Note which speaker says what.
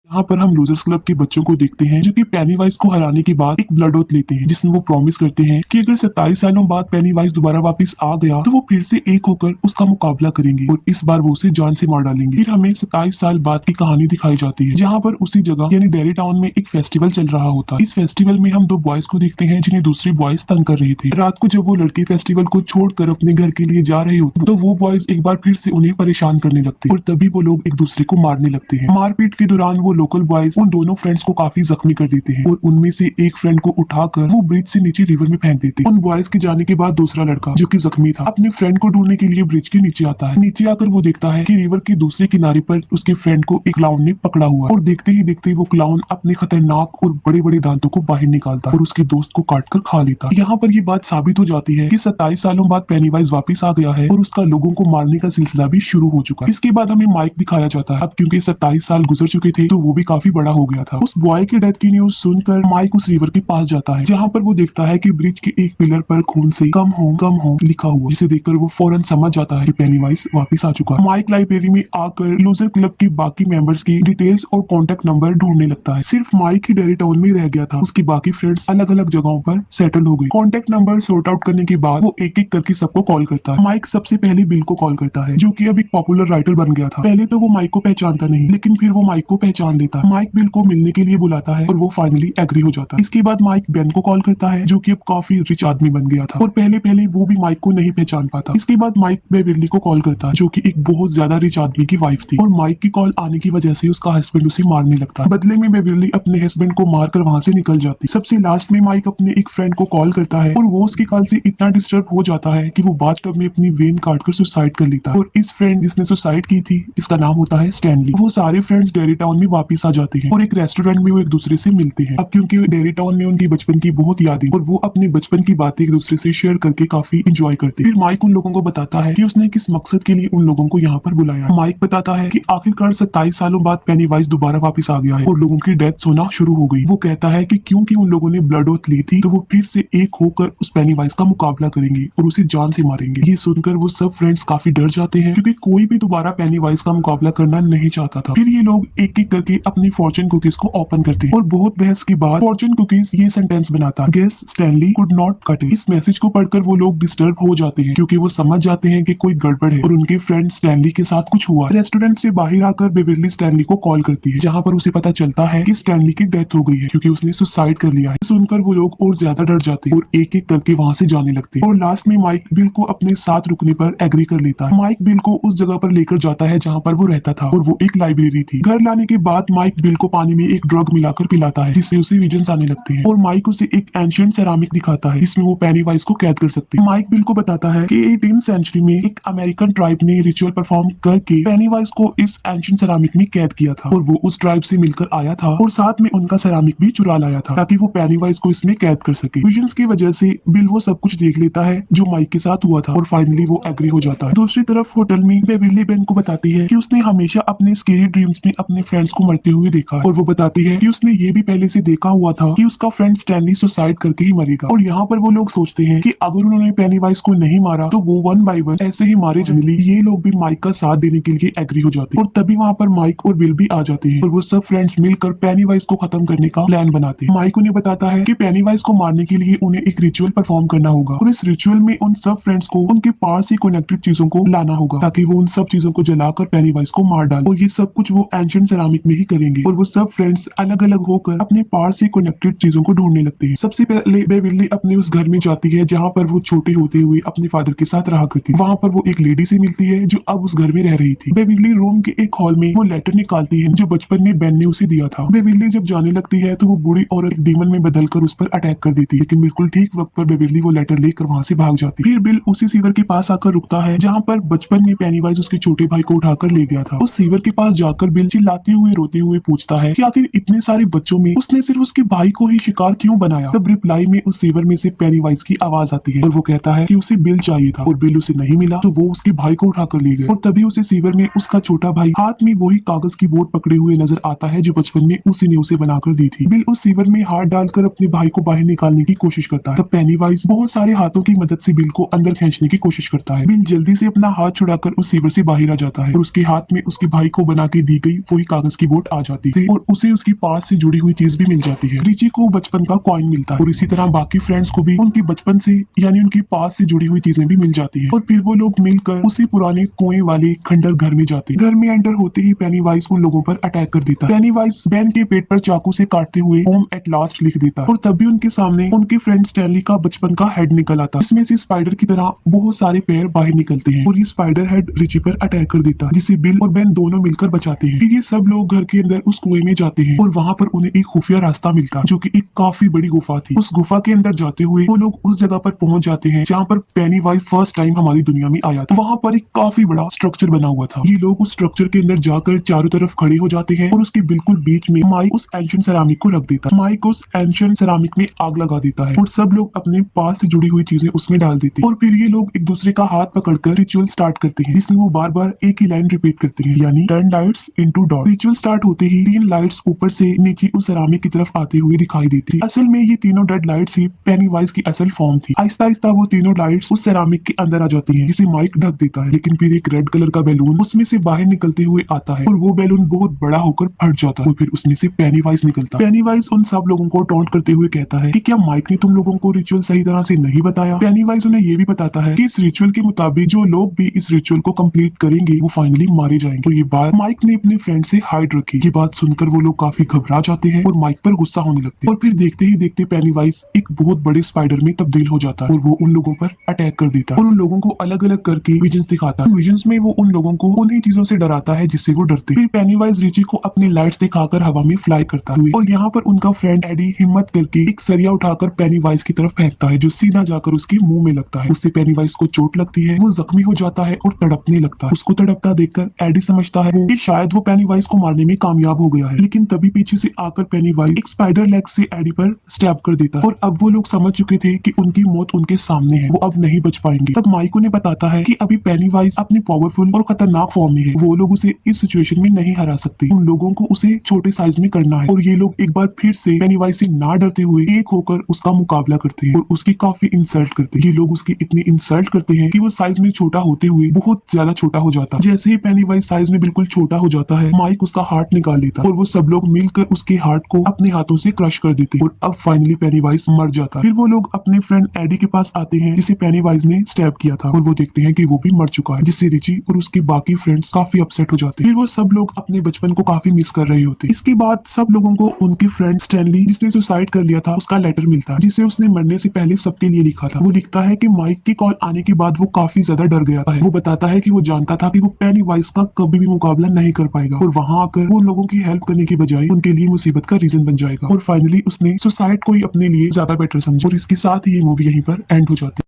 Speaker 1: यहाँ पर हम लूजर्स क्लब के बच्चों को देखते हैं जो कि पेनीवाइज को हराने के बाद एक ब्लड ओथ लेते हैं जिसमें वो प्रॉमिस करते हैं कि अगर 27 सालों बाद पेनीवाइज दोबारा वापस आ गया तो वो फिर से एक होकर उसका मुकाबला करेंगे और इस बार वो उसे जान से मार डालेंगे। फिर हमें 27 साल बाद की कहानी दिखाई जाती है जहाँ पर उसी जगह यानी डेरी टाउन में एक फेस्टिवल चल रहा होता है। इस फेस्टिवल में हम दो बॉयज को देखते हैं जिन्हें दूसरे बॉयज तंग कर रहे थे। रात को जब वो लड़के फेस्टिवल को छोड़कर अपने घर के लिए जा रहे होते तो वो बॉयज एक बार फिर से उन्हें परेशान करने लगते और तभी वो लोग एक दूसरे को मारने लगते हैं। मारपीट के दौरान वो लोकल बॉयज उन दोनों फ्रेंड्स को काफी जख्मी कर देते हैं और उनमें से एक फ्रेंड को उठाकर वो ब्रिज से नीचे रिवर में फेंक देते हैं। उन बॉयज के जाने के बाद दूसरा लड़का जो कि जख्मी था अपने फ्रेंड को ढूंढने के लिए ब्रिज के नीचे आता है। नीचे आकर वो देखता है कि रिवर के दूसरे किनारे पर उसके फ्रेंड को एक क्लाउन ने पकड़ा हुआ है और देखते ही देखते वो क्लाउन अपने खतरनाक और बड़े बड़े दांतों को बाहर निकालता है और उसके दोस्त को काट कर खा लेता है। यहाँ पर ये बात साबित हो जाती है कि 27 सालों बाद पेनीवाइज वापस आ गया है और उसका लोगों को मारने का सिलसिला भी शुरू हो चुका है। इसके बाद हमें माइक दिखाया जाता है। अब क्योंकि 27 साल गुजर चुके थे तो वो भी काफी बड़ा हो गया था। उस बॉय की डेथ की न्यूज सुनकर माइक उस रिवर के पास जाता है जहाँ पर वो देखता है कि ब्रिज के एक पिलर पर खून से कम हो लिखा हुआ, जिसे देखकर वो फौरन समझ जाता है कि पेनीवाइज वापस आ चुका है। माइक लाइब्रेरी में आकर लूजर क्लब के बाकी मेंबर्स की डिटेल्स और कॉन्टेक्ट नंबर ढूंढने लगता है। सिर्फ माइक ही डेरी टाउन में रह गया था, उसकी बाकी फ्रेंड्स अलग अलग जगहों पर सेटल हो गई। कॉन्टेक्ट नंबर सॉर्ट आउट करने के बाद वो एक एक करके सबको कॉल करता है। माइक सबसे पहले बिल को कॉल करता है जो कि अब एक पॉपुलर राइटर बन गया था। पहले तो वो माइक को पहचानता नहीं लेकिन फिर वो माइक को पहचान लेता है। माइक बिल को मिलने के लिए बुलाता है और वो फाइनली एग्री हो जाता है। इसके बाद माइक बेन को कॉल करता है जो कि अब काफी रिच आदमी बन गया था और पहले पहले वो भी माइक को नहीं पहचान पाता। इसके बाद माइक बेविरली को कॉल करता है जो कि एक बहुत ज्यादा रिच आदमी की वाइफ थी और माइक की कॉल आने की वजह से उसका हस्बैंड उसे मारने लगता है। बदले में बेविरली अपने हस्बैंड को मारकर वहां से निकल जाती। सबसे लास्ट में माइक अपने एक फ्रेंड को कॉल करता है और वो उसकी कॉल से इतना डिस्टर्ब हो जाता है कि वो बाथटब में अपनी वेन काटकर सुसाइड कर लेता है। और इस फ्रेंड जिसने सुसाइड की थी इसका नाम होता है स्टैनली। वो सारे फ्रेंड्स डेरी टाउन में वापस आ जाते हैं और एक रेस्टोरेंट में वो एक दूसरे से मिलते हैं। अब क्योंकि डेरी टाउन में उनकी बचपन की बहुत यादें और वो अपने बचपन की बातें एक दूसरे से शेयर करके काफी इंजॉय करते हैं। फिर माइक उन लोगों को बताता है कि उसने किस मकसद के लिए उन लोगों को यहाँ पर बुलाया। माइक बताता है कि आखिरकार 27 सालों बाद पेनीवाइज दोबारा वापस आ गया है और लोगों की डेथ होना शुरू हो गई। वो कहता है कि क्योंकि उन लोगों ने ब्लड ओथ ली थी तो वो फिर से एक होकर उस पेनीवाइज का मुकाबला करेंगे और उसे जान से मारेंगे। ये सुनकर वो सब फ्रेंड्स काफी डर जाते हैं क्योंकि कोई भी दोबारा पेनीवाइज का मुकाबला करना नहीं चाहता था। फिर ये लोग एक एक करके अपनी फॉर्चून कुकीज को ओपन करते हैं और बहुत बहस के बाद फॉर्चून कुकीज ये सेंटेंस बनाता है, guess Stanley could not cut it. इस मैसेज को पढ़कर वो लोग डिस्टर्ब हो जाते हैं क्योंकि वो समझ जाते हैं कि कोई गड़बड़ है और उनके फ्रेंड स्टैनली के साथ कुछ हुआ। रेस्टोरेंट से बाहर आकर बेविरली स्टैनली को कॉल करती है जहाँ पर उसे पता चलता है कि स्टैनली की डेथ हो गई है क्योंकि उसने सुसाइड कर लिया है। सुनकर वो लोग और ज्यादा डर जाते हैं और एक एक करके वहाँ से जाने लगते हैं और लास्ट में माइक बिल को अपने साथ रुकने पर एग्री कर लेता है। माइक बिल को उस जगह पर लेकर जाता है जहाँ पर वो रहता था और वो एक लाइब्रेरी थी। घर लाने के बाद माइक बिल को पानी में एक ड्रग मिलाकर पिलाता है जिससे उसे विजन्स आने लगते हैं और माइक उसे एक एंशिएंट सेरामिक दिखाता है जिसमें वो पेनीवाइज को कैद कर सकते हैं। माइक बिल को बताता है कि 18th सेंचुरी में एक अमेरिकन ट्राइब ने रिचुअल परफॉर्म करके पेनीवाइज को इस एंशिएंट सेरामिक में कैद किया था और वो उस ट्राइब से मिलकर आया था और साथ में उनका सेरामिक भी चुरा लाया था ताकि वो पेनीवाइज को इसमें कैद कर सके। विजन्स की वजह से बिल वो सब कुछ देख लेता है जो माइक के साथ हुआ था और फाइनली वो एग्री हो जाता है। दूसरी तरफ होटल में बेविरली बेन को बताती है कि उसने हमेशा अपने स्केरी ड्रीम्स में अपने फ्रेंड्स को मरते हुए देखा है और वो बताती है कि उसने ये भी पहले से देखा हुआ था कि उसका फ्रेंड स्टैनली सुसाइड करके ही मरेगा। और यहाँ पर वो लोग सोचते हैं कि अगर उन्होंने पेनीवाइज को नहीं मारा तो वो 1 बाय 1 ऐसे ही मारे जाएंगे। ये लोग भी माइक का साथ देने के लिए एग्री हो जाते हैं और तभी वहाँ पर माइक और बिल भी आ जाते हैं और वो सब फ्रेंड्स मिलकर पेनीवाइज को खत्म करने का प्लान बनाते हैं। माइक उन्हें बताता है कि पेनीवाइज को मारने के लिए उन्हें एक रिचुअल परफॉर्म करना होगा और इस रिचुअल में उन सब फ्रेंड्स को उनके पास ही कनेक्टेड चीजों को लाना होगा ताकि वो उन सब चीजों को जलाकर पेनीवाइज को मार डाले और ये सब कुछ वो एंशिएंट सेरामिक में ही करेंगे और वो सब फ्रेंड्स अलग अलग होकर अपने पास ही कनेक्टेड चीजों को ढूंढने लगते हैं। सबसे पहले बेविरली अपने उस घर में जाती है जहाँ पर वो छोटे होते हुए अपने फादर के साथ रहा करती है। वहाँ पर वो एक लेडी से मिलती है जो अब उस घर में रह रही थी। बेविरली रूम के एक हॉल में वो लेटर निकालती है जो बचपन में बेन ने उसे दिया था। बेविरली जब जाने लगती है तो वो बूढ़ी औरत एक डीमन में बदलकर उस पर अटैक कर देती है लेकिन बिल्कुल ठीक वक्त पर बेविरली वो लेटर लेकर वहाँ से भाग जाती है। फिर बिल उसी सीवर के पास आकर रुकता है जहाँ पर बचपन में पेनीवाइज उसके छोटे भाई को उठाकर ले गया था। उस सीवर के पास जाकर बिल चिल्लाते हुए रोते हुए पूछता है कि आखिर इतने सारे बच्चों में उसने सिर्फ उसके भाई को ही शिकार क्यों बनाया। तब रिप्लाई में उस सीवर में से पेनीवाइज की आवाज आती है और वो कहता है कि उसे बिल चाहिए था और बिल उसे नहीं मिला तो वो उसके भाई को उठाकर ले गए और तभी उसे सीवर में उसका छोटा भाई हाथ में वही कागज की बोर्ड पकड़े हुए नजर आता है जो बचपन में उसी ने उसे बनाकर दी थी। बिल उस सीवर में हाथ डालकर अपने भाई को बाहर निकालने की कोशिश करता है। तब पेनीवाइज बहुत सारे हाथों की मदद से बिल को अंदर खींचने की कोशिश करता है। बिल जल्दी से अपना हाथ छुड़ाकर उस सीवर से बाहर आ जाता है और उसके हाथ में उसके भाई को बना के दी गई वही कागज की बोर्ड रोबोट आ जाती है और उसे उसकी पास से जुड़ी हुई चीज भी मिल जाती है। रिची को बचपन का कॉइन मिलता है और इसी तरह बाकी फ्रेंड्स को भी उनके बचपन से यानी उनके पास से जुड़ी हुई चीजें भी मिल जाती है और फिर वो लोग मिलकर उसी पुराने कुएं वाले खंडर घर में जाते हैं। घर में एंटर होते ही पेनीवाइज उन लोगों पर अटैक कर देता है। पेनीवाइज बेन के पेट पर चाकू से काटते हुए होम एट लास्ट लिख देता है और तभी उनके सामने उनके फ्रेंड स्टैनली का बचपन का हेड निकल आता है। इसमें से स्पाइडर की तरह बहुत सारे पैर बाहर निकलते हैं और ये स्पाइडर हेड रिची पर अटैक कर देता है, जिसे बिल और बेन दोनों मिलकर बचाते हैं। फिर ये सब लोग घर के अंदर उस कुएं में जाते हैं और वहां पर उन्हें एक खुफिया रास्ता मिलता है जो कि एक काफी बड़ी गुफा थी। उस गुफा के अंदर जाते हुए वो लोग उस जगह पर पहुंच जाते हैं जहाँ पर पेनीवाइज फर्स्ट टाइम हमारी दुनिया में आया था। वहां पर एक काफी बड़ा स्ट्रक्चर बना हुआ था। ये लोग उस स्ट्रक्चर के अंदर जाकर चारों तरफ खड़े हो जाते हैं और उसके बिल्कुल बीच में माइक उस एंशिएंट सेरामिक को रख देता है। माइक उस एंशिएंट सेरामिक में आग लगा देता है और सब लोग अपने पास से जुड़ी हुई चीजें उसमें डाल देते हैं और फिर ये लोग एक दूसरे का हाथ पकड़कर रिचुअल स्टार्ट करते हैं, जिसमें वो बार बार एक ही लाइन रिपीट करते हैं, यानी turn lights into dot. Ritual start होते ही 3 लाइट्स ऊपर से नीचे उस सेरामिक की तरफ आते हुए दिखाई देती थी। असल में ये तीनों डेड लाइट्स ही पेनीवाइज की असल फॉर्म थी। आहिस्ता आहिस्ता वो तीनों लाइट्स उस सेरामिक के अंदर आ जाती हैं, जिसे माइक ढक देता है। लेकिन फिर एक रेड कलर का बैलून उसमें से बाहर निकलते हुए आता है और वो बैलून बहुत बड़ा होकर फट जाता है और फिर उसमें से पेनीवाइज निकलता है। पेनीवाइज उन सब लोगों को टॉन्ट करते हुए कहता है कि क्या माइक ने तुम लोगों को रिचुअल सही तरह से नहीं बताया। पेनीवाइज उन्हें ये भी बताता है कि इस रिचुअल के मुताबिक जो लोग भी इस रिचुअल को कंप्लीट करेंगे वो फाइनली मारे जाएंगे। तो ये बात माइक ने अपने फ्रेंड से हाइड रखी। ये बात सुनकर वो लोग काफी घबरा जाते हैं और माइक पर गुस्सा होने लगते हैं और फिर देखते ही देखते पेनीवाइज एक बहुत बड़े स्पाइडर में तब्दील हो जाता है और वो उन लोगों पर अटैक कर देता है और उन लोगों को अलग अलग करके विजन्स दिखाता है। विजन्स में वो उन लोगों को उन्हीं चीजों से डराता है जिससे वो डरते हैं। फिर पेनीवाइज रिची को अपनी लाइट्स दिखाकर हवा में फ्लाई करता है और यहाँ पर उनका फ्रेंड एडी हिम्मत करके एक सरिया उठाकर पेनीवाइज की तरफ फेंकता है, जो सीधा जाकर उसके मुंह में लगता है। उससे पेनीवाइज को चोट लगती है, वो जख्मी हो जाता है और तड़पने लगता है। उसको तड़पता देखकर एडी समझता है कि शायद वो पेनीवाइज को मारने में कामयाब हो गया है, लेकिन तभी पीछे से आकर पेनीवाइज एक स्पाइडर लेग से एडी पर स्टैब कर देता है और अब वो लोग समझ चुके थे कि उनकी मौत उनके सामने है, वो अब नहीं बच पाएंगे। तब माइक उन्हें बताता है कि अभी पेनीवाइज अपनी पावरफुल और खतरनाक फॉर्म में है, वो लोग उसे इस सिचुएशन में नहीं हरा सकते। उन लोगों को उसे छोटे साइज में करना है और ये लोग एक बार फिर से पेनीवाइज से ना डरते हुए एक होकर उसका मुकाबला करते हैं और उसकी काफी इंसल्ट करते हैं। ये लोग उसकी इतनी इंसल्ट करते हैं कि वो साइज में छोटा होते हुए बहुत ज्यादा छोटा हो जाता है। जैसे ही पेनीवाइज साइज में बिल्कुल छोटा हो जाता है, माइक उसका हार्ट निकाल लेता है और वो सब लोग मिलकर उसके हार्ट को अपने हाथों से क्रश कर देते हैं और अब फाइनली पेनीवाइज मर जाता है। फिर वो लोग अपने फ्रेंड एडी के पास आते हैं जिसे पेनीवाइज ने स्टैब किया था और वो देखते हैं कि वो भी मर चुका है, जिससे रिची और उसके बाकी फ्रेंड्स काफी अपसेट हो जाते हैं। फिर वो सब लोग अपने बचपन को काफी मिस कर रहे होते हैं। इसके बाद सब लोगों को उनके फ्रेंड स्टैनली, जिसने सुसाइड कर लिया था, उसका लेटर मिलता है जिसे उसने मरने से पहले सबके लिए लिखा था। वो लिखता है कि माइक की कॉल आने के बाद वो काफी ज्यादा डर गया है। वो बताता है कि वो जानता था कि वो पेनीवाइज का कभी भी मुकाबला नहीं कर पाएगा और वहां आकर वो लोगों की हेल्प करने की बजाय उनके लिए मुसीबत का रीजन बन जाएगा और फाइनली उसने सुसाइड को ही अपने लिए ज्यादा बेटर समझा और इसके साथ ही ये मूवी यहीं पर एंड हो जाती है।